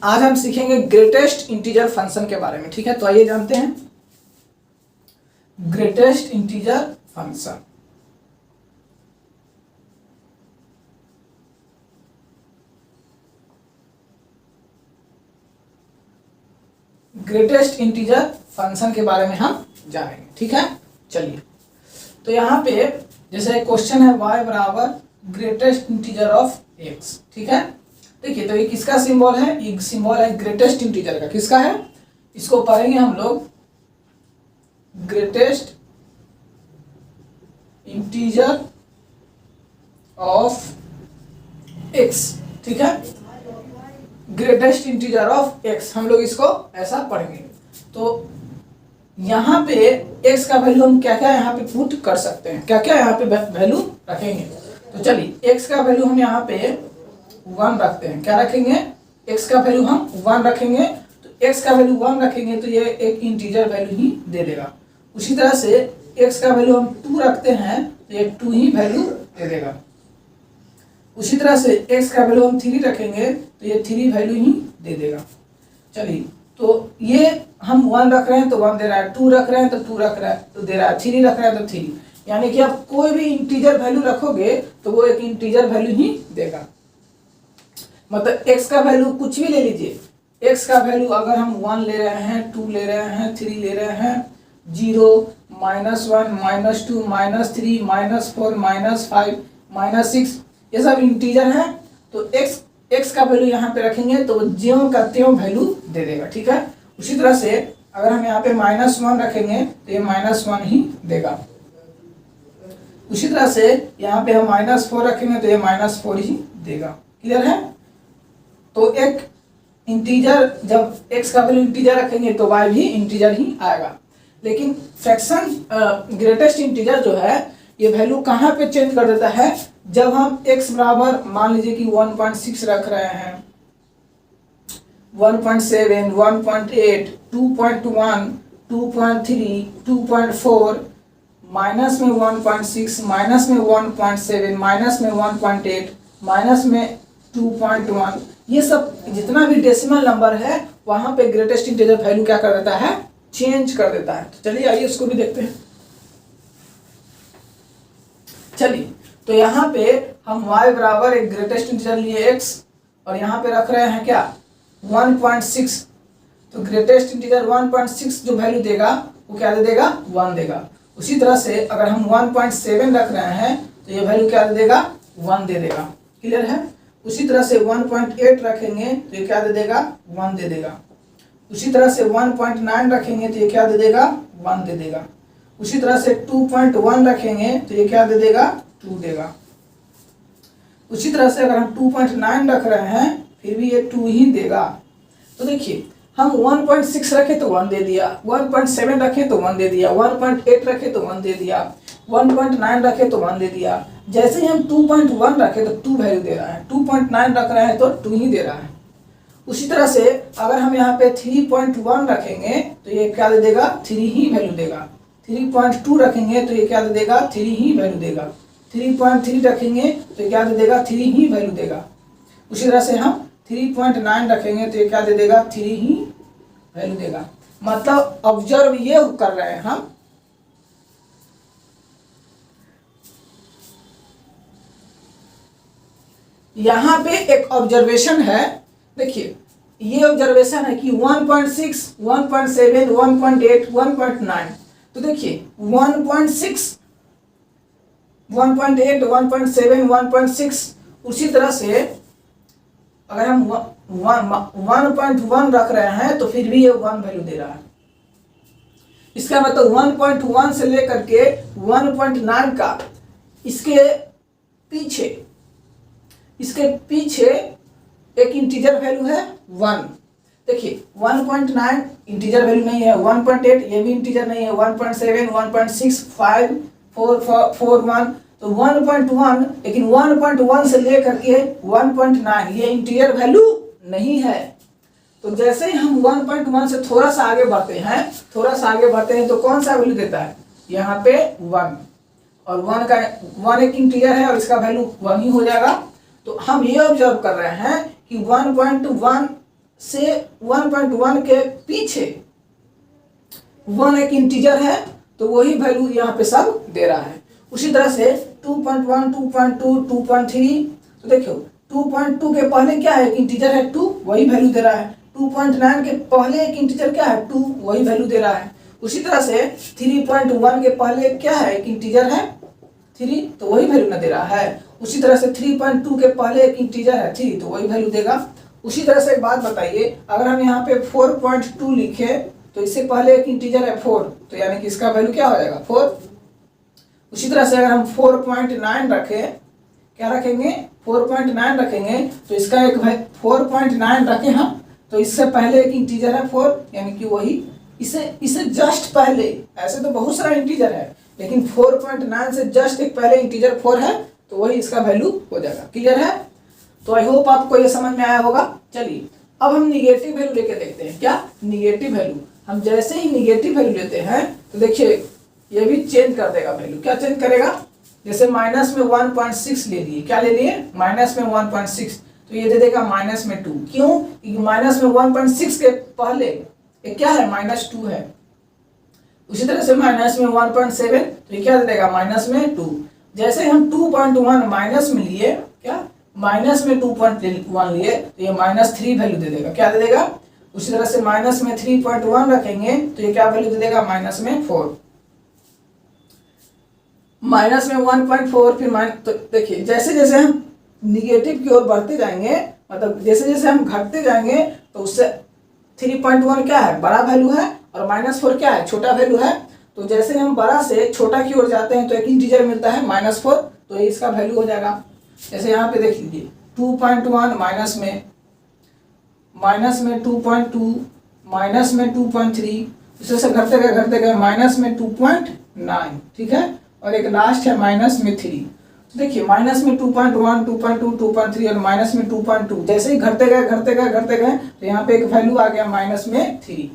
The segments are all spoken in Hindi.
आज हम सीखेंगे ग्रेटेस्ट इंटीजर फंक्शन के बारे में। ठीक है, तो आइए जानते हैं greatest integer function. Greatest integer function के बारे में हम जानेंगे। ठीक है, चलिए। तो यहाँ पे जैसे क्वेश्चन है y बराबर ग्रेटेस्ट इंटीजर ऑफ x। ठीक है, देखिए तो ये किसका सिंबल है? ये सिंबल है ग्रेटेस्ट इंटीजर का। किसका है? इसको पढ़ेंगे हम लोग ग्रेटेस्ट इंटीजर ऑफ x। ठीक है, ग्रेटेस्ट इंटीजर ऑफ x हम लोग इसको ऐसा पढ़ेंगे। तो यहाँ पे x का वैल्यू हम क्या क्या यहाँ पे पुट कर सकते हैं, क्या क्या यहाँ पे वैल्यू रखेंगे। तो चलिए x का वैल्यू हम यहाँ पे 1 रखते हैं। क्या रखेंगे? x का वैल्यू हम 1 रखेंगे। तो x का वैल्यू 1 रखेंगे तो ये एक इंटीजर वैल्यू ही दे देगा। उसी तरह से x का वैल्यू हम 2 रखते हैं तो ये 2 ही वैल्यू दे देगा। उसी तरह से x का वैल्यू हम 3 रखेंगे तो ये 3 वैल्यू ही दे देगा। चलिए, तो ये हम 1 रख रहे हैं तो 1 दे रहा है, 2 रख रहे हैं तो 2 रख रहा है तो दे रहा है, 3 रख रहे हैं तो 3। यानी कि आप कोई भी इंटीजर वैल्यू रखोगे तो वो एक इंटीजर वैल्यू ही देगा। मतलब x का वैल्यू कुछ भी ले लीजिए। x का वैल्यू अगर हम 1 ले रहे हैं, 2 ले रहे हैं, 3 ले रहे हैं, 0, -1, -2, -3, -4, -5, -6 ये सब इंटीजर है। तो x का वैल्यू यहाँ पे रखेंगे तो ज्यों का त्यों वैल्यू दे देगा। ठीक है, उसी तरह से अगर हम यहाँ पे -1 रखेंगे तो ये -1 ही देगा। उसी तरह से यहाँ पे हम -4 रखेंगे तो ये -4 ही देगा। क्लियर है? तो एक इंटीजर जब x का वैल्यू इंटीजर रखेंगे तो y भी इंटीजर ही आएगा। लेकिन फ्रैक्शन ग्रेटेस्ट इंटीजर जो है ये वैल्यू कहाँ पे चेंज कर देता है? जब हम x बराबर मान लीजिए कि 1.6 रख रहे हैं, 1.7, 1.8, 2.1, 2.3, 2.4, माइनस में 1.6, माइनस में 1.7, माइनस में 1.8, माइनस में 2.1, ये सब जितना भी डेसिमल नंबर है वहां पे ग्रेटेस्ट इंटीजर वैल्यू क्या कर देता है? चेंज कर देता है। तो चलिए आइए इसको भी देखते हैं। चलिए, तो यहाँ पे हम y बराबर एक ग्रेटेस्ट इंटीजर लिए x और यहाँ पे रख रहे हैं क्या? 1.6। तो ग्रेटेस्ट इंटीजर 1.6 जो वैल्यू देगा वो क्या दे देगा? 1 देगा। उसी तरह से अगर हम 1.7 रख रहे हैं तो ये वैल्यू क्या दे देगा? 1 दे देगा। क्लियर है? उसी तरह से 1.8 रखेंगे तो ये क्या दे देगा? 1 दे देगा। उसी तरह से 1.9 रखेंगे तो ये क्या दे देगा? 1 दे देगा। उसी तरह से 2.1 रखेंगे तो ये क्या दे देगा? 2 देगा। उसी तरह से अगर हम 2.9 रख रहे हैं फिर भी ये 2 ही देगा। तो देखिए हम 1.6 रखे तो 1 दे दिया, 1.7 रखे तो 1 दे दिया, 1.8 रखे तो 1 दे दिया, 1.9 रखे तो 1 दे दिया। जैसे ही हम 2.1 रखे तो 2 वैल्यू दे रहा है, 2.9 रख रहे हैं तो 2 ही दे रहा है। उसी तरह से अगर हम यहाँ पे 3.1 रखेंगे तो ये क्या दे देगा? 3 ही वैल्यू देगा। 3.2 रखेंगे तो ये क्या दे देगा? 3 ही वैल्यू देगा। 3.3 रखेंगे तो ये क्या दे देगा? 3 ही वैल्यू देगा। उसी तरह से हम 3.9 रखेंगे तो ये क्या दे देगा? 3 ही वैल्यू देगा। मतलब ऑब्जर्व ये कर रहे हैं हम, यहाँ पे एक ऑब्जर्वेशन है। देखिए ये ऑब्जर्वेशन है कि 1.6, 1.7, 1.8, 1.9। तो देखिए 1.6, 1.8, 1.7, 1.6। उसी तरह से अगर हम 1.1 रख रहे हैं तो फिर भी ये 1 वैल्यू दे रहा है। इसका मतलब 1.1 से लेकर के 1.9 का इसके पीछे एक इंटीजर वैल्यू है 1। देखिए 1.9 इंटीजर वैल्यू नहीं है, 1.8 ये भी इंटीजर नहीं है, 1.7, 1.6, 5, 4, 4, 1। तो 1.1, लेकिन 1.1 से लेकर के 1.9 ये इंटीजर वैल्यू नहीं है। तो जैसे ही हम 1.1 से थोड़ा सा आगे बढ़ते हैं तो कौन सा वैल्यू देता है? यहाँ पे 1। और 1 एक इंटीजर है और इसका वैल्यू 1 ही हो जाएगा। तो हम ये ऑब्जर्व कर रहे हैं कि 1.1 से 1.1 के पीछे 1 एक इंटीजर है तो वही वैल्यू यहाँ पे सब दे रहा है। उसी तरह से 2.1, 2.2, 2.3, तो देखो 2.2 के पहले क्या है, एक इंटीजर है 2, वही वैल्यू दे रहा है। 2.9 के पहले एक इंटीजर क्या है 2, वही वैल्यू दे रहा है। उसी तरह से 3.1 के पहले क्या है, एक इंटीजर है 3, तो वही वैल्यू ना दे रहा है। उसी तरह से 3.2 के पहले एक इंटीजर है 3, तो वही वैल्यू देगा। उसी तरह से एक बात बताइए, अगर हम यहाँ पे 4.2 लिखे तो इससे पहले एक इंटीजर है 4, तो यानी कि इसका वैल्यू क्या हो जाएगा 4। उसी तरह से अगर हम 4.9 रखें, क्या रखेंगे 4.9 रखेंगे, तो इसका एक 4.9 रखें हम, तो इससे पहले एक इंटीजर है 4, यानी कि वही इसे जस्ट पहले, ऐसे तो बहुत सारा इंटीजर है लेकिन 4.9 से जस्ट एक पहले इंटीजर 4 है, तो वही इसका वैल्यू हो जाएगा। क्लियर है? तो आई होप आपको ये समझ में आया होगा। चलिए अब हम निगेटिव वैल्यू लेके देखते हैं। क्या निगेटिव वैल्यू, हम जैसे ही निगेटिव वैल्यू लेते हैं तो देखिए ये भी चेंज कर देगा वैल्यू। क्या चेंज करेगा, जैसे माइनस में 1.6 ले लिए, क्या ले लिए माइनस में 1.6, तो ये दे देगा माइनस में 2। क्यों, क्योंकि माइनस में 1.6 के पहले ये क्या है -2 है। उसी तरह से माइनस में 1.7, तो ये क्या दे देगा माइनस में 2। जैसे हम 2.1 माइनस में लिए, क्या माइनस में 2.1 लिए, तो ये -3 वैल्यू दे देगा। क्या दे देगा, उसी तरह से माइनस में 3.1 रखेंगे तो ये क्या वैल्यू दे देगा माइनस में 4। माइनस में 1.4, फिर तो देखिए जैसे जैसे हम निगेटिव की ओर बढ़ते जाएंगे, मतलब जैसे जैसे हम घटते जाएंगे तो उससे 3.1 क्या है बड़ा वैल्यू है और -4 क्या है छोटा वैल्यू है। तो जैसे हम बड़ा से छोटा की ओर जाते हैं तो एक इंटीजर मिलता है -4, तो ये इसका वैल्यू हो जाएगा। जैसे यहाँ पे देख लीजिए 2.1 माइनस में 2.2 माइनस में 2.3, इसे से घटते गए माइनस में 2.9, ठीक है, और एक लास्ट है माइनस में 3। तो देखिए माइनस में 2.1, 2.2, 2.3 और माइनस में 2.2, जैसे ही घटते गए तो यहाँ पे एक वैल्यू आ गया माइनस में 3।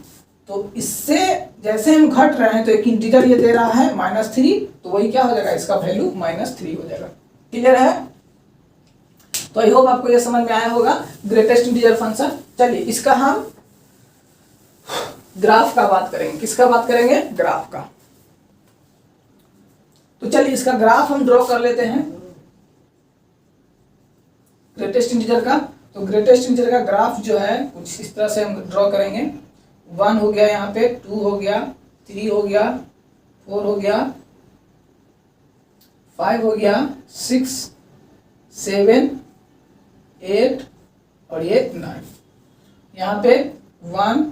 तो इससे जैसे हम घट रहे हैं तो एक इंटीजर ये दे रहा है -3, तो वही क्या हो जाएगा इसका वैल्यू -3 हो जाएगा। क्लियर है? तो आई होप आपको ये समझ में आया होगा ग्रेटेस्ट इंटीजर फंक्शन। चलिए इसका हम ग्राफ का बात करेंगे। किसका बात करेंगे, ग्राफ का। तो चलिए इसका ग्राफ हम ड्रॉ कर लेते हैं ग्रेटेस्ट इंटीजर का। तो ग्रेटेस्ट इंटीजर का ग्राफ जो है कुछ इस तरह से हम ड्रॉ करेंगे। 1 हो गया, यहाँ पे 2 हो गया, 3 हो गया, 4 हो गया, 5 हो गया, 6, 7, 8 और ये 9। यहाँ पे 1,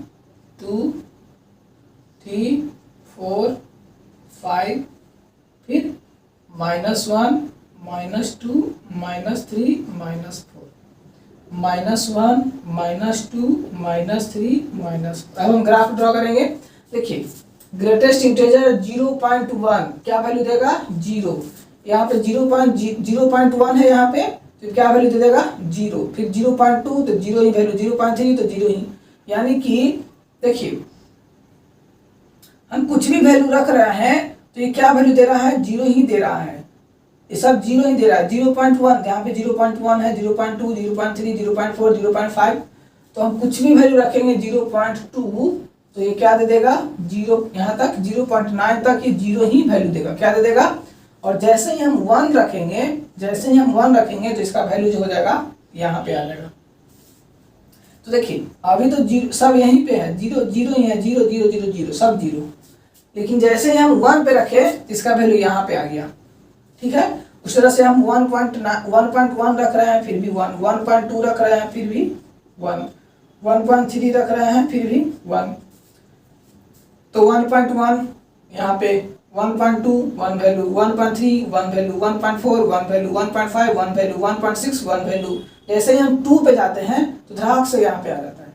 2, 3, 4, 5, फिर -1, -2, -3, -4, -1, -2, -3, अब हम ग्राफ ड्रॉ करेंगे। देखिए ग्रेटेस्ट इंटीजर 0.1 क्या वैल्यू देगा 0। यहाँ पे 0.1 है, यहाँ पे तो क्या वैल्यू दे देगा 0। फिर 0.2 तो 0 ही वैल्यू, 0.3 तो 0 ही। यानी कि देखिए हम कुछ भी वैल्यू रख रहे हैं तो ये क्या वैल्यू दे रहा है 0 ही दे रहा है। ये सब 0 ही दे रहा है। 0.1 यहाँ पे 0.1 है, 0.2, 0.3, 0.4, 0.5, तो हम कुछ भी वैल्यू रखेंगे 0.2 तो ये क्या दे देगा 0, यहाँ तक 0.9 तक ये 0 ही वैल्यू देगा। क्या दे देगा, और जैसे ही हम 1 रखेंगे तो इसका वैल्यू जो हो जाएगा यहाँ पे आ जाएगा। तो देखिए अभी तो 0 सब यहीं पे है, 0 0 ही है, 0 0 0 0 सब 0, लेकिन जैसे ही हम 1 पे रखे इसका वैल्यू यहाँ पे आ गया। ठीक है, उस तरह से हम 1.1 रख रहे हैं फिर भी 1, 1.2 रख रहे हैं फिर भी 1, 1.3 रख रहे हैं फिर भी 1, तो 1.1 यहाँ पे 1.2 1 value, 1.3 1 value, 1.4 1 value, 1.5 1 value, 1.6 1 value. जैसे ही हम 2 पे जाते हैं तो धड़ाक से यहाँ पे आ जाता है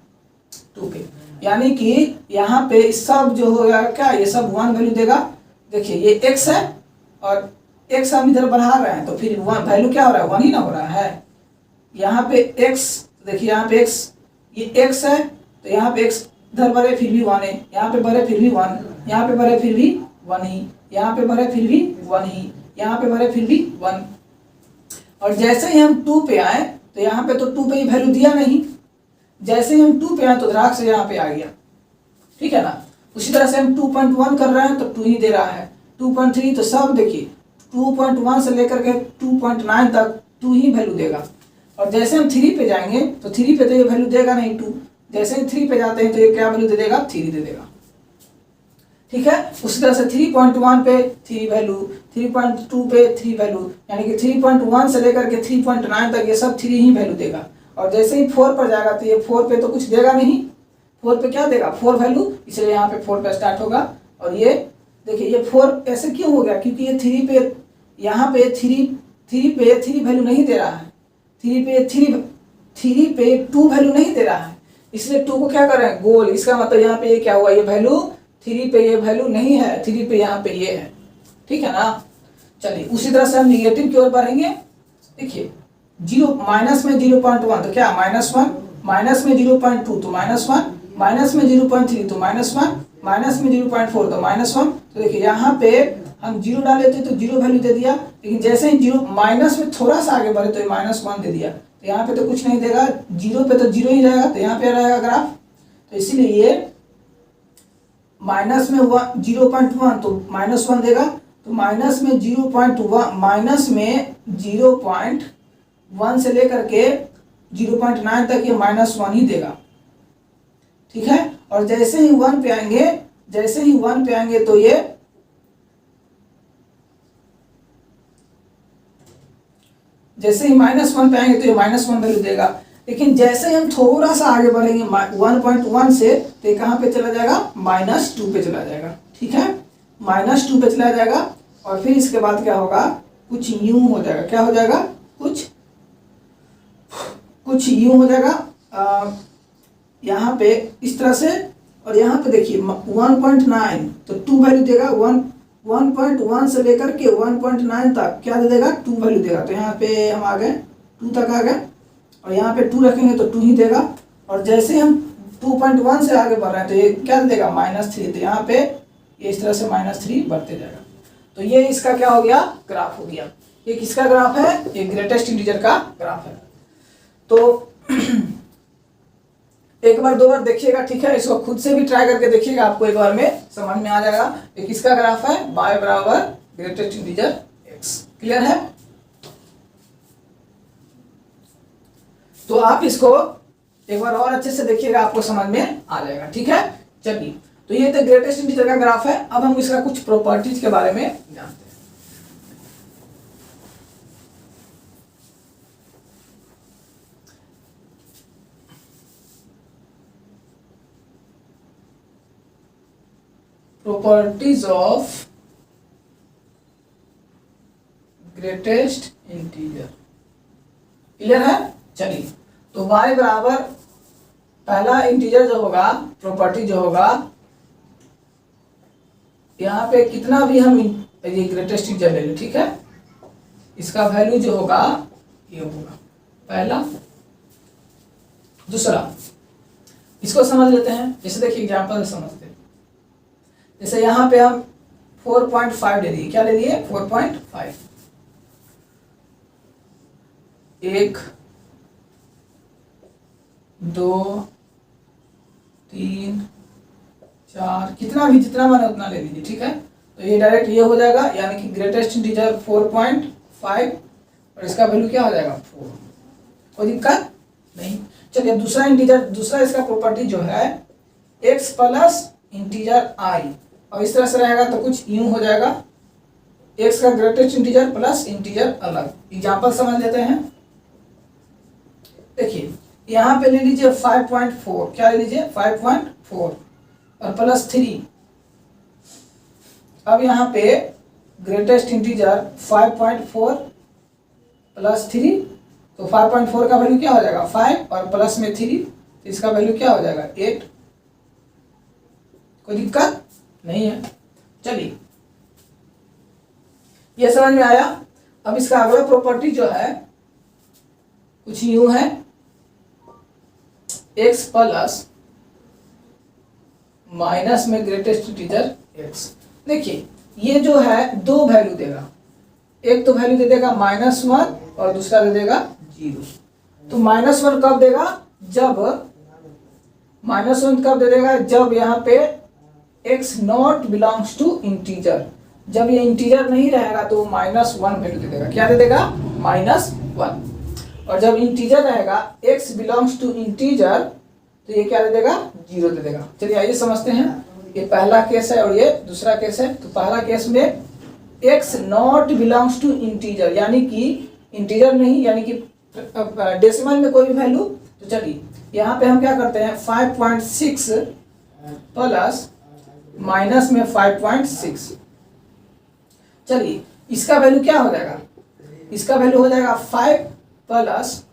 2 पे, यानी कि यहाँ पे सब जो होगा क्या ये सब 1 वैल्यू देगा। देखिए ये x है और x हम इधर बढ़ा रहे हैं तो फिर 1 वैल्यू क्या हो रहा है 1 ही ना हो रहा है। यहाँ पे x, देखिए यहाँ पे x, ये x है तो यहाँ पे x इधर बढ़े फिर भी 1 है, यहाँ पे बढ़े फिर भी 1, यहाँ पे बढ़े फिर भी 1 ही, यहाँ पे बढ़े फिर भी 1 ही, यहाँ पे बढ़े फिर भी 1। और जैसे ही हम 2 पे आए तो यहाँ पे तो 2 पे ही वैल्यू दिया नहीं, जैसे ही हम 2 पे आए तो धड़ाक से यहाँ पे आ गया, ठीक है ना। उसी तरह से हम 2.1 कर रहे हैं तो 2 ही दे रहा है, 2.3 तो सब देखिए 2.1 से लेकर के 2.9 तक 2 ही वैल्यू देगा। और जैसे हम 3 पे जाएंगे तो 3 पे तो ये वैल्यू देगा नहीं 2, जैसे ही 3 पे जाते हैं तो ये क्या वैल्यू दे देगा, 3 दे देगा, ठीक है। उसी तरह से 3.1 पे 3 वैल्यू, 3.2 पे 3 वैल्यू, यानी कि 3.1 से लेकर के 3.9 तक ये सब 3 ही वैल्यू देगा। और जैसे ही 4 पर जाएगा तो ये 4 पे तो कुछ देगा नहीं, 4 पे क्या देगा, 4 वैल्यू, इसलिए यहाँ पे 4 पे स्टार्ट होगा। और ये देखिए ये 4 ऐसे क्यों हो गया, क्योंकि ये 3 पे, यहाँ पे 3 वैल्यू नहीं दे रहा है, 3 पे 2 वैल्यू नहीं दे रहा है, इसलिए 2 को क्या कर रहे हैं, गोल। इसका मतलब यहाँ पे ये क्या हुआ, ये वैल्यू 3 पे ये वैल्यू नहीं है, 3 पे यहाँ पे ये है, ठीक है ना। चलिए उसी तरह से हम निगेटिव की ओर बढ़ेंगे। देखिए 0 माइनस में 0.1 तो क्या -1, माइनस में 0.2 तो -1, माइनस में 0.3 तो -1, माइनस में 0.4 तो -1। तो देखिए यहाँ पे हम 0 डाले थे तो 0 वैल्यू दे दिया, लेकिन जैसे ही 0 माइनस में थोड़ा सा आगे बढ़े तो ये -1 दे दिया, तो यहाँ पे तो कुछ नहीं देगा, 0 पे तो 0 ही रहेगा, तो यहाँ पे रहेगा ग्राफ। तो इसीलिए ये माइनस में 0.1 तो -1 देगा, तो माइनस में 0.1, माइनस में 0.1 से लेकर के 0.9 तक ये -1 ही देगा, ठीक है। और जैसे ही 1 पे आएंगे, जैसे ही 1 पे आएंगे तो ये जैसे ही -1 पे आएंगे तो ये -1 वैल्यू देगा। लेकिन जैसे ही हम थोड़ा सा आगे बढ़ेंगे 1.1 से तो ये कहाँ पे चला जाएगा, -2 पे चला जाएगा, ठीक है, -2 पे चला जाएगा। और फिर इसके बाद क्या होगा, कुछ यूं हो जाएगा, क्या हो जाएगा, कुछ यूं हो जाएगा, यहाँ पे इस तरह से। और यहाँ पे देखिए 1.9 तो 2 वैल्यू देगा, 1.1 से लेकर के 1.9 तक क्या दे देगा, 2 वैल्यू देगा। तो यहाँ पे हम आ गए 2 तक आ गए, और यहाँ पे 2 रखेंगे तो 2 ही देगा। और जैसे हम 2.1 से आगे बढ़ रहे हैं तो ये क्या देगा, -3, तो यहाँ पे ये इस तरह से -3 बढ़ते जाएगा। तो ये इसका क्या हो गया, ग्राफ हो गया। ये किसका ग्राफ है, ये ग्रेटेस्ट इंटीजर का ग्राफ है। तो एक बार 2 बार देखिएगा, ठीक है, इसको खुद से भी ट्राई करके देखिएगा, आपको एक बार में समझ में आ जाएगा। ये किसका ग्राफ है, y बराबर ग्रेटेस्ट इंटीजर x, क्लियर है। तो आप इसको एक बार और अच्छे से देखिएगा, आपको समझ में आ जाएगा, ठीक है। चलिए तो ये तो ग्रेटेस्ट इंटीजर का ग्राफ है। अब हम इसका कुछ प्रॉपर्टीज के बारे में जानते हैं। Properties of greatest integer, clear है। चलिए तो y बराबर पहला इंटीजर जो होगा, प्रॉपर्टी जो होगा, यहाँ पे कितना भी हम ये ग्रेटेस्ट इंटीजर ले लो, ठीक है, इसका वैल्यू जो होगा ये होगा पहला। दूसरा इसको समझ लेते हैं, जैसे देखिए एग्जांपल समझते हैं। जैसे यहाँ पे हम 4.5 ले लिए, क्या ले लिए, 4.5, 1 2 3 4, कितना भी जितना माने उतना ले लीजिए, ठीक है। तो ये डायरेक्ट ये हो जाएगा, यानी कि ग्रेटेस्ट इंटीजर 4.5 और इसका वैल्यू क्या हो जाएगा, 4, कोई दिक्कत नहीं। चलिए दूसरा इंटीजर, दूसरा इसका प्रॉपर्टी जो है x प्लस इंटीजर i, और इस तरह से रहेगा तो कुछ यूं हो जाएगा, x का ग्रेटेस्ट इंटीजर प्लस इंटीजर अलग। एग्जांपल समझ लेते हैं। देखिए यहाँ पे ले लीजिए 5.4, क्या ले लीजिए 5.4 और प्लस 3। अब यहाँ पे ग्रेटेस्ट इंटीजर 5.4 प्लस 3, तो 5.4 का वैल्यू क्या हो जाएगा 5 और प्लस में 3, तो इसका वैल्यू क्या हो जाएगा 8। कोई दिक्कत नहीं है। चलिए ये समझ में आया। अब इसका अगला प्रॉपर्टी जो है कुछ यूं है, x प्लस माइनस में ग्रेटेस्ट इंटीजर x। देखिए ये जो है 2 वैल्यू देगा, एक तो वैल्यू दे देगा -1 और दूसरा दे देगा 0। तो -1 कब देगा, जब -1 कब दे देगा? जब यहाँ पे x not belongs to integer, जब ये इंटीजर नहीं रहेगा तो -1 वैल्यू दे देगा। क्या दे देगा? -1। और जब इंटीजर रहेगा x बिलोंग्स टू इंटीजर तो ये क्या दे देगा? 0 दे देगा। चलिए आइए समझते हैं। ये पहला केस है और ये दूसरा केस है। तो पहला केस में x not belongs to integer, यानी कि इंटीजर नहीं, यानी कि डेसिमल में कोई भी वैल्यू। तो चलिए यहाँ पे हम क्या करते हैं, 5.6 प्लस माइनस में 5.6। चलिए इसका वैल्यू क्या हो जाएगा? इसका वैल्यू हो जाएगा 5 प्लस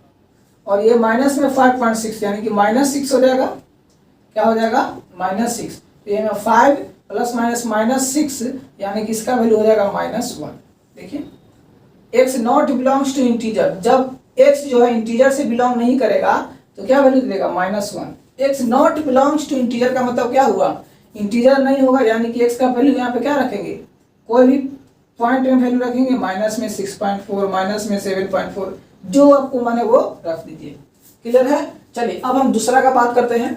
और ये माइनस में 5.6 यानी कि -6 हो जाएगा। क्या हो जाएगा? -6। तो ये में 5 प्लस माइनस -6 यानी कि इसका वैल्यू हो जाएगा -1। देखिए x not belongs to integer, जब x जो है इंटीजर से बिलोंग नहीं करेगा तो क्या वैल्यू देगा? -1। x not belongs to integer का मतलब क्या हुआ? इंटीजर नहीं होगा, यानी कि x का वैल्यू यहाँ पे क्या रखेंगे? कोई भी पॉइंट में वैल्यू रखेंगे, माइनस में 6.4, माइनस में 7.4, जो आपको माने वो रख दीजिए। क्लियर है? चलिए अब हम दूसरा का बात करते हैं।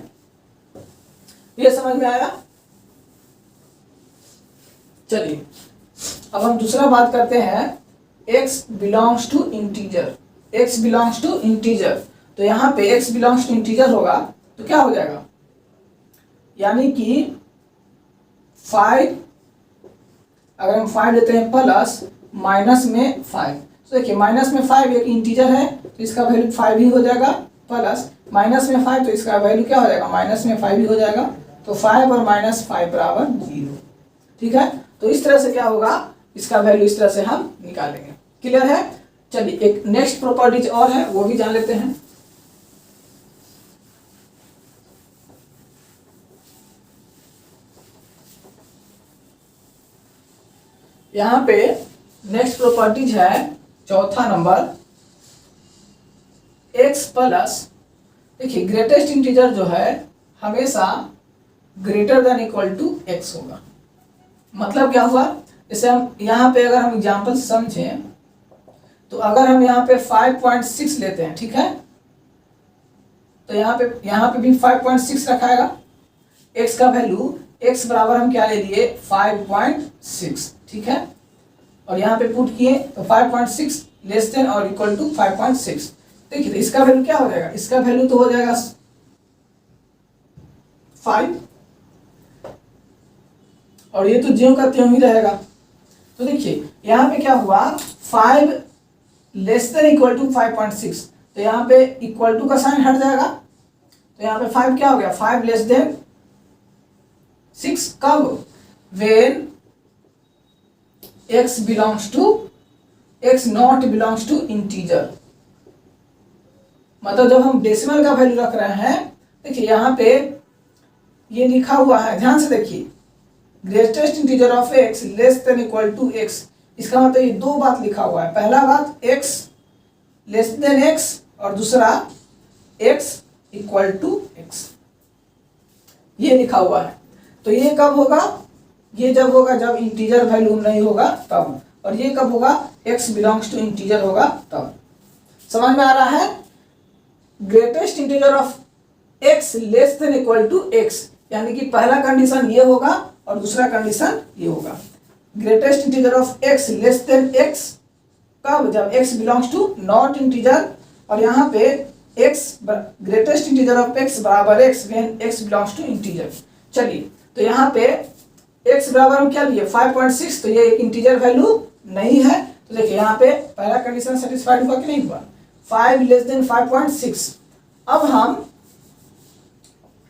ये समझ में आया? चलिए अब हम दूसरा बात करते हैं, x belongs to integer. x belongs to integer, तो यहाँ पे x बिलोंग्स टू इंटीजर होगा तो क्या हो जाएगा? यानी कि 5, अगर हम 5 लेते हैं प्लस माइनस में 5, तो देखिए माइनस में 5 एक इंटीजर है तो इसका वैल्यू 5 ही हो जाएगा, प्लस माइनस में 5 तो इसका वैल्यू क्या हो जाएगा? माइनस में 5 ही हो जाएगा। तो 5 और -5 बराबर 0। ठीक है? तो इस तरह से क्या होगा? इसका वैल्यू इस तरह से हम निकालेंगे। क्लियर है? चलिए एक नेक्स्ट प्रॉपर्टीज और है, वो भी जान लेते हैं। यहाँ पे नेक्स्ट प्रॉपर्टीज है चौथा नंबर, x प्लस, देखिए ग्रेटेस्ट इंटीजर जो है हमेशा greater than equal to x होगा। मतलब क्या हुआ? जैसे हम यहाँ पे अगर हम एग्जाम्पल समझें तो अगर हम यहाँ पे 5.6 लेते हैं, ठीक है, तो यहाँ पे भी 5.6 रखाएगा। x का वैल्यू x बराबर हम क्या ले लिए? 5.6। ठीक है, और यहाँ पे पुट किए तो 5.6 लेस देन और इक्वल टू 5.6। देखिए तो इसका वैल्यू क्या हो जाएगा? इसका वैल्यू तो हो जाएगा 5, और ये तो ज्यों का त्यों ही रहेगा। तो देखिए यहाँ पे क्या हुआ? 5 लेस देन इक्वल टू 5.6, तो यहाँ पे इक्वल टू का साइन हट जाएगा। तो यहाँ पे 5 क्या हो गया? 5 लेस देन 6। कब? When x belongs to, x not belongs to integer. मतलब जब हम डेसिमल का वैल्यू रख रहे हैं, देखिए यहाँ पे ये लिखा हुआ है, ध्यान से देखिए, greatest integer of x less than equal to x। इसका मतलब ये दो बात लिखा हुआ है। पहला बात x लेस देन x और दूसरा x इक्वल टू x, ये लिखा हुआ है। तो ये कब होगा? ये जब होगा जब इंटीजर वैल्यू नहीं होगा तब, और ये कब होगा? x बिलोंग्स टू इंटीजर होगा तब। समझ में आ रहा है? Greatest integer of x less than equal to x, यानी कि पहला कंडीशन ये होगा और दूसरा कंडीशन ये होगा। Greatest integer of x less than x कब? जब x belongs to not integer, और यहाँ पे x greatest integer of x बराबर x when x belongs to integer. चलिए तो यहाँ पे x बराबर हम क्या लिए? 5.6, तो ये एक इंटीजर वैल्यू नहीं है। तो देखिए यहाँ पे पहला कंडीशन सेटिस्फाइड हुआ कि नहीं हुआ? 5 लेस देन 5.6। अब हम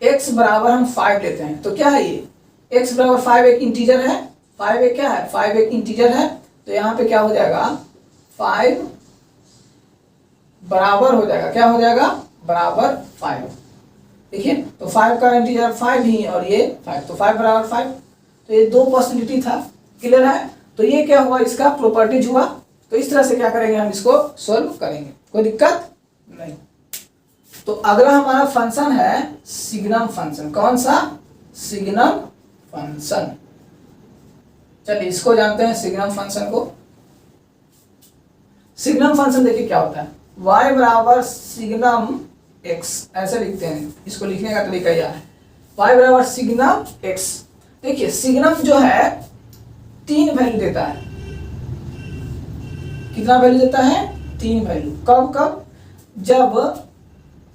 x बराबर हम 5 लेते हैं, तो क्या है ये? x बराबर 5 एक इंटीजर है, 5 एक क्या है? 5 एक इंटीजर है। तो यहाँ पे क्या हो जाएगा? 5 बराबर हो जाएगा, क्या हो जाएगा? बराबर 5। देखिए तो 5 का इंटीजर 5 ही और ये 5, तो 5 बराबर 5। तो ये दो पॉसिबिलिटी था। क्लियर है? तो ये क्या हुआ? इसका प्रॉपर्टीज हुआ। तो इस तरह से क्या करेंगे? हम इसको सॉल्व करेंगे, कोई दिक्कत नहीं। तो अगला हमारा फंक्शन है सिग्नम फंक्शन। कौन सा? Signum function. चलिए इसको जानते हैं, सिग्नम फंक्शन को। सिग्नम फंक्शन देखिए क्या होता है? y बराबर सिग्नम एक्स, ऐसे लिखते हैं, इसको लिखने का तरीका यह है। y बराबर सिग्नम x। देखिए सिग्नम जो है 3 वैल्यू देता है। कितना वैल्यू देता है? 3 वैल्यू। कब कब? जब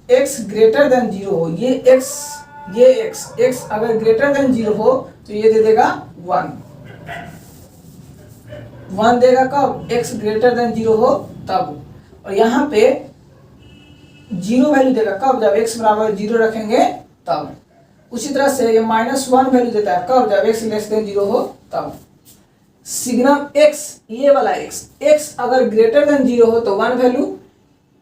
x ग्रेटर देन 0 हो। ये x अगर ग्रेटर देन 0 हो तो ये दे देगा 1 देगा। कब? x ग्रेटर देन 0 हो तब। और यहाँ पे 0 वैल्यू देगा। कब? जब x बराबर 0 रखेंगे तब। उसी तरह से ये -1 वैल्यू देता है। कब? जब x लेस देन 0 हो तब। सिग्नम x, ये वाला x अगर ग्रेटर देन 0 हो तो 1 वैल्यू,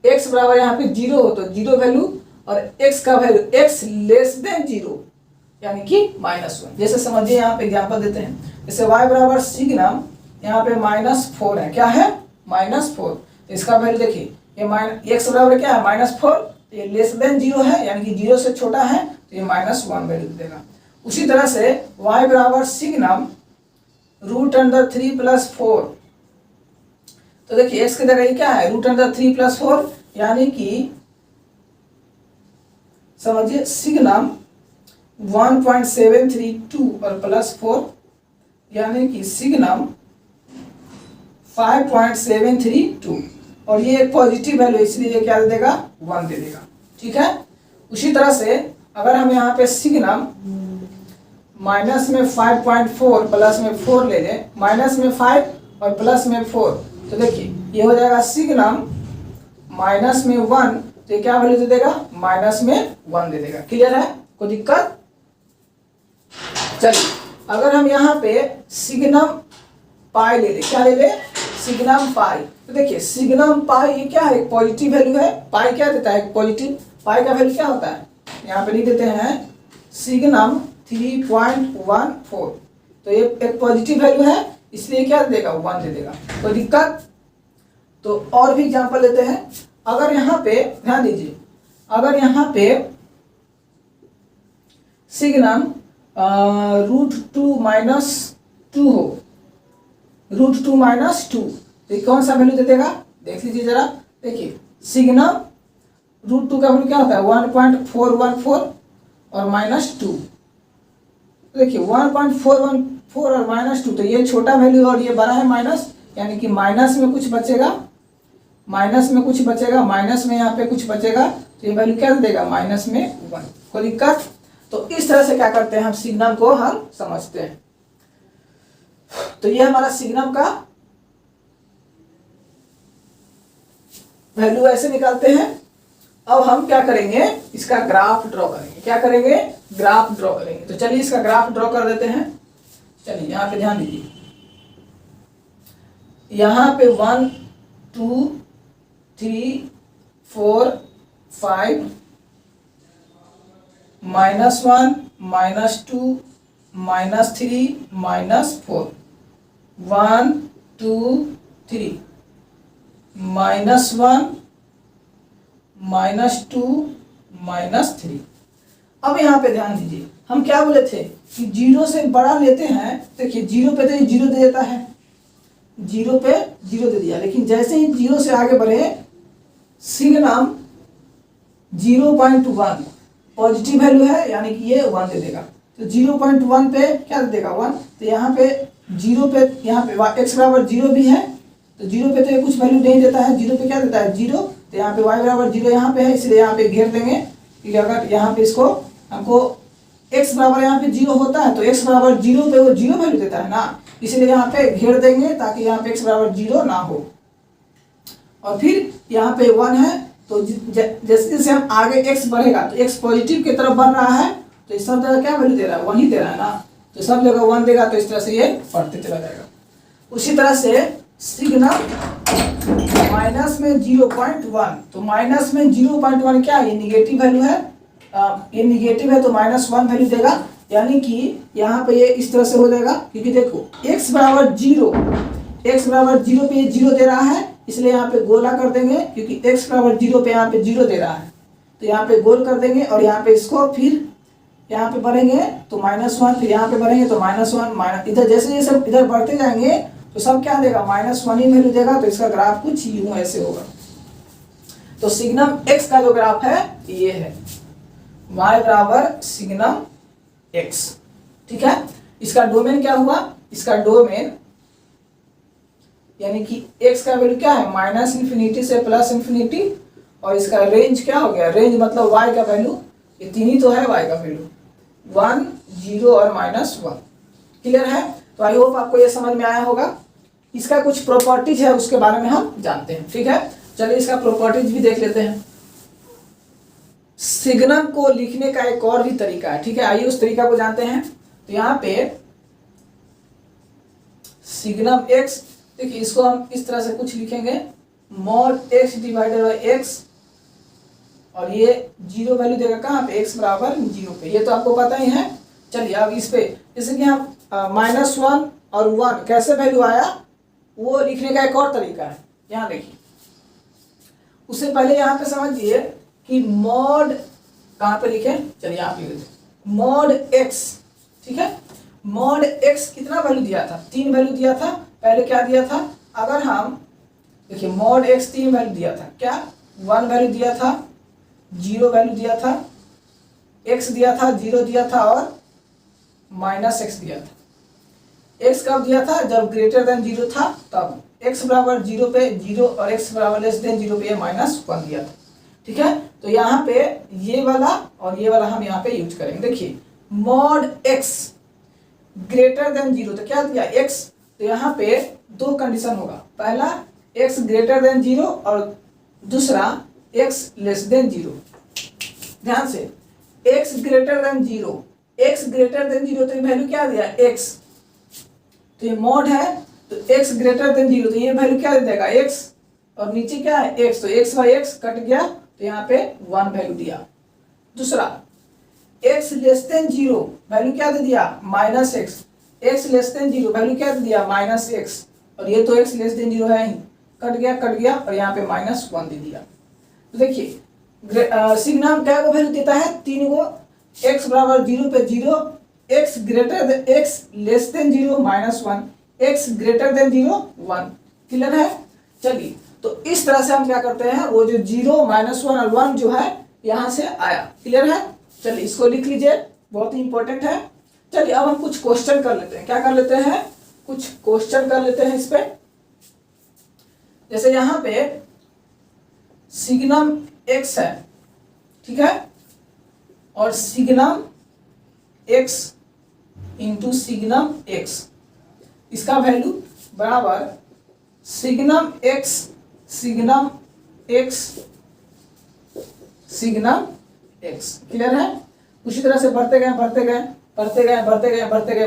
x बराबर यहाँ पे 0 हो तो 0 वैल्यू, और x का वैल्यू x लेस देन 0 यानी कि -1। जैसे समझिए यहाँ पे एग्जांपल देते हैं। जैसे y बराबर सिग्नम यहाँ पे -4 है। क्या है? -4। तो इसका वैल्यू देखिए, ये x बराबर क्या है? -4। ये लेस देन 0 है यानी कि 0 से छोटा है तो ये -1 वैल्यू देगा। उसी तरह से y बराबर सिग्नम √3 + 4। तो देखिए x की जगह ये क्या है? √3 + 4 यानी कि समझिए सिग्नम 1.732 और +4 यानी कि सिग्नम 5.732, और ये एक पॉजिटिव वैल्यू इसलिए ये क्या दे देगा? 1 दे देगा। ठीक है। उसी तरह से अगर हम यहाँ पे सिग्नम माइनस में 5.4 प्लस में 4 ले लें, माइनस में 5 और प्लस में 4, तो देखिए ये हो जाएगा सिग्नम माइनस में 1, तो ये क्या वैल्यू दे देगा? माइनस में 1 दे देगा। क्लियर है? कोई दिक्कत? चलिए अगर हम यहाँ पे सिग्नम पाई ले ले, क्या ले ले? सिग्नम पाई। तो देखिए सिग्नम पाई ये क्या है? एक पॉजिटिव वैल्यू है। पाई क्या देता है? पॉजिटिव। पाई का वैल्यू क्या होता है? यहाँ पे लिख देते हैं सिग्नम 3.14। तो ये एक पॉजिटिव वैल्यू है इसलिए क्या दे देगा? 1 दे देगा। कोई दिक्कत? तो और भी एग्जांपल लेते हैं। अगर यहाँ पे ध्यान दीजिए, अगर यहाँ पे सिग्नम √2 हो, √2 तो ये कौन सा वैल्यू दे देगा? देख लीजिए जरा। देखिए सिग्नम √2 का वैल्यू क्या होता है? 1.414 और -2। देखिए 1.414 और -2, तो ये छोटा वैल्यू और ये बड़ा है माइनस, यानी कि माइनस में कुछ बचेगा, माइनस में कुछ बचेगा, माइनस में यहाँ पे कुछ बचेगा, तो ये वैल्यू क्या देगा? माइनस में 1। कोई दिक्कत? तो इस तरह से क्या करते हैं हम सिग्नम को हम समझते हैं। तो ये हमारा सिग्नम का वैल्यू ऐसे निकालते हैं। अब हम क्या करेंगे? इसका ग्राफ ड्रॉ करेंगे। क्या करेंगे? ग्राफ ड्रॉ करेंगे। तो चलिए इसका ग्राफ ड्रॉ कर देते हैं। चलिए यहाँ पे ध्यान दीजिए, यहाँ पे 1 2 3 4 5 -1 -2 -3 -4 1 2 3 -1 -2 -3। अब यहाँ पे ध्यान दीजिए, हम क्या बोले थे कि 0 से बड़ा लेते हैं। देखिए 0 पे तो ये 0 दे देता है, 0 पे 0 दे दिया, लेकिन जैसे ही 0 से आगे बढ़े सिग्नम 0.1 पॉजिटिव वैल्यू है यानी कि ये 1 दे देगा। तो 0.1 पे क्या दे देगा? 1। तो यहाँ पे 0 पे, यहाँ पे x बराबर 0 भी है, तो 0 पे तो ये कुछ वैल्यू नहीं देता है। 0 पे क्या देता है? 0। तो यहाँ पे y बराबर 0 यहाँ पे है, इसलिए यहाँ पे घेर देंगे कि अगर यहाँ पे इसको हमको x बराबर यहाँ पे 0 होता है तो x बराबर 0 पे वो 0 वैल्यू देता है ना, इसलिए यहाँ पे घेर देंगे ताकि यहाँ पे x बराबर 0 ना हो। और फिर यहाँ पे 1 है, तो जैसे जैसे हम आगे x बढ़ेगा तो x पॉजिटिव की तरफ बढ़ रहा है, तो इस सब जगह क्या वैल्यू दे रहा है? 1 ही दे रहा है ना, तो सब जगह 1 देगा, तो इस तरह से ये बढ़ते चला जाएगा। उसी तरह से सिग्नम माइनस में 0.1, तो माइनस में 0.1 क्या है? ये निगेटिव वैल्यू है, ये निगेटिव है तो -1 वैल्यू देगा, यानी कि यहाँ पे ये इस तरह से हो जाएगा। क्योंकि देखो x बराबर 0, x बराबर 0 पे ये 0 दे रहा है, इसलिए यहाँ पे गोला कर देंगे, क्योंकि x बराबर 0 पे यहाँ पे 0 दे रहा है, तो यहाँ पे गोल कर देंगे। और यहाँ पे इसको फिर यहाँ पे बढ़ेंगे तो -1, फिर यहाँ पे बढ़ेंगे तो -1 इधर जैसे ये सब इधर बढ़ते जाएंगे तो सब क्या देगा? -1 ही वैल्यू देगा। तो इसका ग्राफ कुछ यूं ऐसे होगा। तो सिग्नम x का जो ग्राफ है ये है, y बराबर सिग्नम x। ठीक है, इसका डोमेन क्या हुआ, इसका डोमेन यानी कि x का वैल्यू क्या है माइनस इन्फिनिटी से प्लस इन्फिनिटी, और इसका रेंज क्या हो गया, रेंज मतलब y का वैल्यू, ये तीन ही तो है y का वैल्यू 1, 0 और -1। क्लियर है, तो आई होप आपको ये समझ में आया होगा। इसका कुछ प्रॉपर्टीज है उसके बारे में हम जानते हैं। ठीक है, चलिए इसका प्रॉपर्टीज भी देख लेते हैं। सिग्नम को लिखने का एक और भी तरीका है। ठीक है, आइए उस तरीका को जानते हैं। तो यहाँ पे सिग्नम x, देखिए इसको हम इस तरह से कुछ लिखेंगे, mod x divided by x, और ये 0 वैल्यू देगा कहाँ पे, x बराबर 0 पे, ये तो आपको पता ही है। चलिए अब इस पे जैसे कि हम -1 और 1 कैसे वैल्यू आया वो लिखने का एक और तरीका है। यहाँ देखिए, उससे पहले यहाँ पे समझिए कि मॉड कहाँ पे लिखे, चलिए यहाँ पे लिखे मॉड x। ठीक है, मॉड x कितना वैल्यू दिया था, 3 वैल्यू दिया था। पहले क्या दिया था, अगर हम देखिए मॉड x 3 वैल्यू दिया था, क्या 1 वैल्यू दिया था, 0 वैल्यू दिया था, x दिया था, 0 दिया था और -x दिया था। x कब दिया था, जब ग्रेटर देन 0 था तब, x बराबर 0 पे 0 और x बराबर लेस देन 0 पे ये -1 दिया था। ठीक है, तो यहाँ पे ये वाला और ये वाला हम यहाँ पे यूज करेंगे। देखिए मॉड x ग्रेटर देन 0, तो क्या दिया x, तो यहाँ पे दो कंडीशन होगा, पहला x ग्रेटर देन 0 और दूसरा x लेस देन 0। ध्यान से, x greater than 0, x greater than 0 तो वैल्यू क्या दिया x, तो ये मॉड है तो x ग्रेटर देन 0, तो ये वैल्यू क्या दे देगा x, और नीचे क्या है x, तो x बाई x कट गया, तो यहाँ पे 1 वैल्यू दिया। दूसरा x लेस देन 0 वैल्यू क्या दे दिया -x, x less then 0 value क्या दे दिया -x, और ये तो x लेस देन 0 है ही, कट गया और यहाँ पे -1 दे दिया। तो देखिए सिग्नम क्या को वैल्यू देता है, 3 को, x बराबर 0 पे 0, x greater than x less then 0 -1, x greater than 0 1। Clear है, चलिए तो इस तरह से हम क्या करते हैं, वो जो 0 -1 और 1 जो है यहाँ से आया। क्लियर है, चलिए इसको लिख लीजिए, बहुत ही इंपॉर्टेंट है। चलिए अब हम कुछ क्वेश्चन कर लेते हैं, क्या कर लेते हैं, कुछ क्वेश्चन कर लेते हैं इस पे। जैसे यहाँ पे सिग्नम x है, ठीक है, और signum x into signum x, इसका वैल्यू बराबर signum x signum x signum x। Clear है, उसी तरह से बढ़ते गए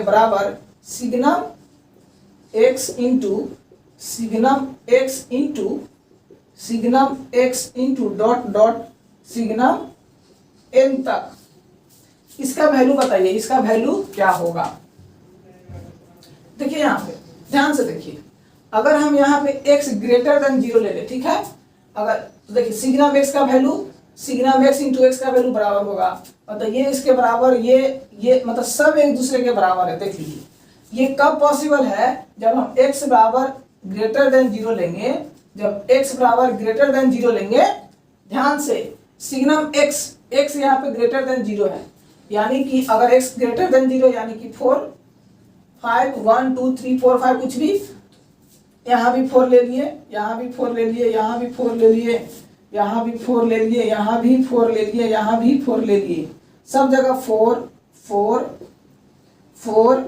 बराबर signum x into signum x into dot dot signum n तक। इसका वैल्यू बताइए, इसका वैल्यू क्या होगा। देखिए यहाँ पे ध्यान से देखिए, अगर हम यहाँ पे x ग्रेटर देन 0 ले ले, ठीक है, अगर तो देखिए सिग्नम x का value signum x into x का वैल्यू बराबर होगा, मतलब ये इसके बराबर, ये मतलब सब एक दूसरे के बराबर है। देख लीजिए ये कब पॉसिबल है, जब हम x बराबर ग्रेटर देन 0 लेंगे, जब x बराबर ग्रेटर देन 0 लेंगे। ध्यान से सिग्नम x यहाँ पे ग्रेटर देन 0 है, यानी कि अगर x ग्रेटर देन 0 यानी कि 4 5 1 2 3 4 5 कुछ भी, यहाँ भी 4 ले लिए, यहाँ भी 4 ले लिए, यहाँ भी 4 ले लिए, यहाँ भी 4 ले लिए, यहाँ भी 4 ले लिए, यहाँ भी 4 ले लिए, सब जगह 4 4 4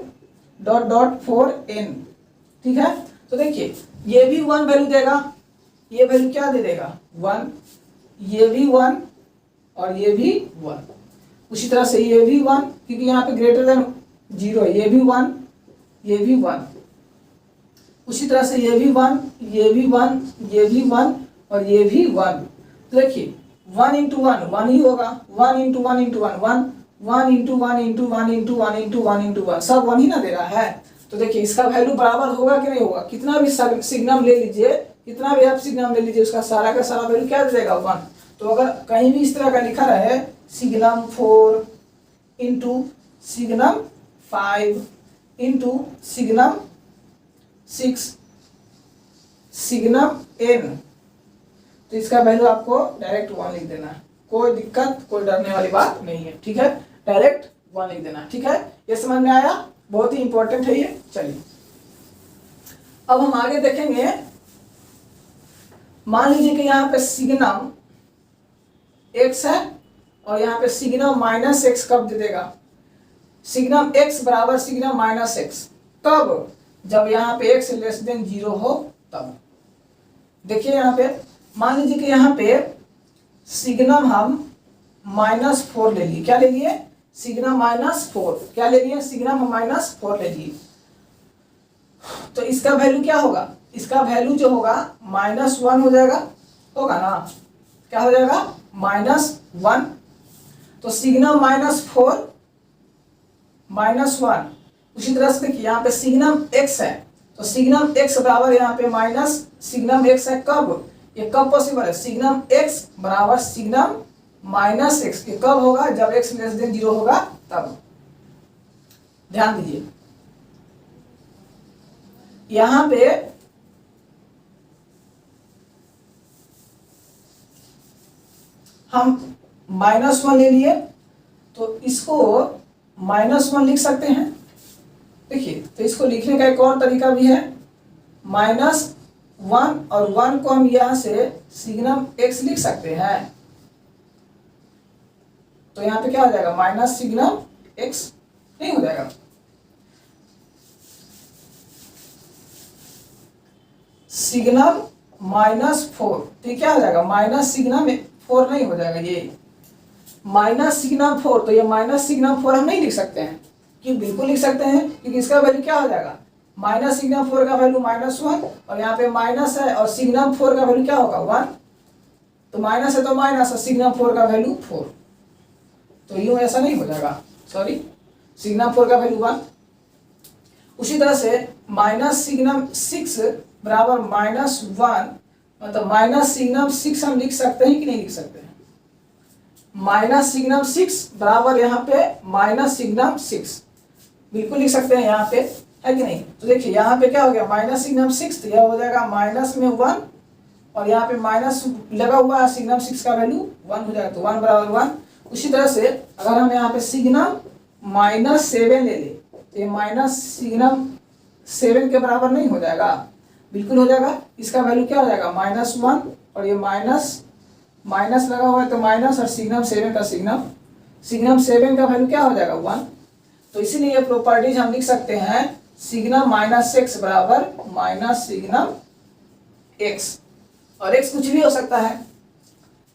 डॉट डॉट 4n। ठीक है, तो देखिए ये भी 1 वैल्यू देगा, ये वैल्यू क्या दे देगा 1, ये भी 1 और ये भी 1। उसी तरह से ये भी 1, क्योंकि यहाँ पे ग्रेटर देन 0 है, ये भी 1, ये भी 1। उसी तरह से ये भी 1, ये भी 1, ये भी 1 और ये भी 1। तो देखिए 1 इंटू 1 1 ही होगा, 1 into 1 into 1 1, 1 into 1 into 1 into 1 into 1 into 1, सब 1 ही ना दे रहा है। तो देखिए इसका वैल्यू बराबर होगा कि नहीं होगा, कितना भी सिग्नम ले लीजिए, कितना भी आप सिग्नम ले लीजिए, उसका सारा का सारा वैल्यू क्या दे देगा 1। तो अगर कहीं भी इस तरह का लिखा रहे signum 4 into signum 5 into signum 6 signum n, तो इसका वैल्यू आपको डायरेक्ट 1 लिख देना है, कोई दिक्कत कोई डरने वाली बात नहीं है, ठीक है, डायरेक्ट 1 लिख देना, ठीक है, ये समझ में आया, बहुत ही इंपॉर्टेंट है ये। चलिए अब हम आगे देखेंगे, मान लीजिए कि यहाँ पे सिग्नम x है और यहाँ पे सिग्नम -x कब दे देगा, सिग्नम x बराबर सिग्नम -x कब, जब यहाँ पे x लेस देन 0 हो तब। देखिए यहाँ पे मान लीजिए कि यहाँ पे सिग्नम हम -4 ले लिए, क्या ले लिए, सिग्नम -4, क्या ले लिए, सिग्नम हम -4 ले लिए, तो इसका वैल्यू क्या होगा, इसका वैल्यू जो होगा -1 हो जाएगा, होगा ना, क्या हो जाएगा -1, तो सिग्नम -4 -1। उसी तरह से देखिए यहाँ पे सिग्नम x है, तो सिग्नम x बराबर यहाँ पे माइनस सिग्नम x है, कब, ये कब पॉसिबल है, सिग्नम x बराबर सिग्नम -x, ये कब होगा, जब x लेस देन 0 होगा तब। ध्यान दीजिए यहाँ पे हम -1 ले लिए, तो इसको -1 लिख सकते हैं। देखिए तो इसको लिखने का एक और तरीका भी है, -1 और 1 को हम यहाँ से सिग्नम x लिख सकते हैं, तो यहाँ पे क्या हो जाएगा माइनस सिग्नम x नहीं हो जाएगा, सिग्नम -4, तो क्या हो जाएगा माइनस सिग्नम 4 नहीं हो जाएगा, ये माइनस सिग्नम 4, तो ये माइनस सिग्नम 4 हम नहीं लिख सकते हैं, कि बिल्कुल लिख सकते हैं, क्योंकि इसका वैल्यू क्या हो जाएगा, माइनस सिग्नम 4 का वैल्यू -1 और यहाँ पे माइनस है और सिग्नम 4 का वैल्यू क्या होगा 1, तो माइनस है तो माइनस और सिग्नम 4 का वैल्यू 4, तो यूं ऐसा नहीं हो जाएगा, सॉरी सिग्नम 4 का वैल्यू 1। उसी तरह से माइनस सिग्नम 6 बराबर -1, मतलब माइनस सिग्नम 6 हम लिख सकते हैं कि नहीं लिख सकते हैं, माइनस सिग्नम 6 बराबर यहाँ पे माइनस सिग्नम 6 बिल्कुल लिख सकते हैं यहाँ पे, है कि नहीं। तो देखिए यहाँ पे क्या हो गया माइनस सिग्नम 6, तो यह हो जाएगा माइनस में 1 और यहाँ पे माइनस लगा हुआ है, सिग्नम 6 का वैल्यू 1 हो जाएगा, तो 1 बराबर 1। उसी तरह से अगर हम यहाँ पे सिग्नम -7 ले ले, तो ये माइनस सिग्नम 7 के बराबर नहीं हो जाएगा, बिल्कुल हो जाएगा, इसका वैल्यू क्या हो जाएगा -1 और ये माइनस लगा हुआ है तो माइनस और सिग्नम 7 का सिग्नम 7 का वैल्यू क्या हो जाएगा 1, तो इसीलिए ये प्रॉपर्टीज हम लिख सकते हैं सिग्नम -x बराबर माइनस सिग्नम x, और x कुछ भी हो सकता है,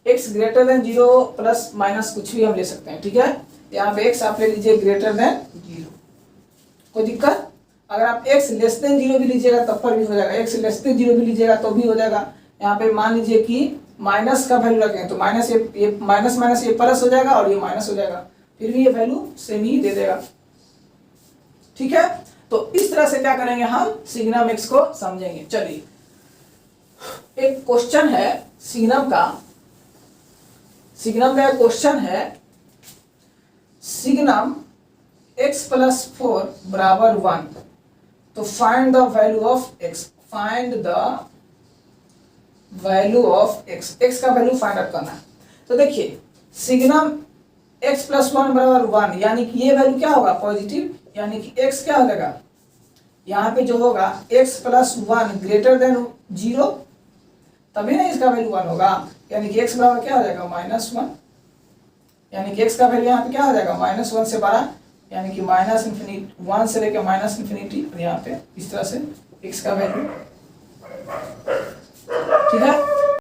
x greater than 0 plus minus कुछ भी हम ले सकते हैं, ठीक है, यहाँ पे x आप ले लीजिए ग्रेटर देन 0, कोई दिक्कत, अगर आप x लेस देन 0 भी लीजिएगा तब पर भी हो जाएगा, x लेस देन 0 भी लीजिएगा तो भी हो जाएगा। यहाँ पे मान लीजिए कि माइनस का वैल्यू रखें तो माइनस ये माइनस माइनस ये प्लस हो जाएगा और ये माइनस हो जाएगा, फिर भी ये वैल्यू सेम ही दे देगा, ठीक है। तो इस तरह से क्या करेंगे हम सिग्नम x को समझेंगे। चलिए एक क्वेश्चन है सिग्नम का एक क्वेश्चन है, सिग्नम x + 4 बराबर 1, तो find the value of x, find the value of x का वैल्यू फाइंड आउट करना है। तो देखिए सिग्नम x + 1 बराबर 1, यानी कि ये वैल्यू क्या होगा पॉजिटिव, यानी कि x क्या हो जाएगा, यहाँ पे जो होगा x + 1 ग्रेटर देन 0, तभी ना इसका वैल्यू 1 होगा, यानी कि x बराबर क्या हो जाएगा -1, यानी कि x का वैल्यू यहाँ पे क्या हो जाएगा -1 से बड़ा, यानी कि -∞ 1 से लेकर -∞, और यहाँ पे इस तरह से x का वैल्यू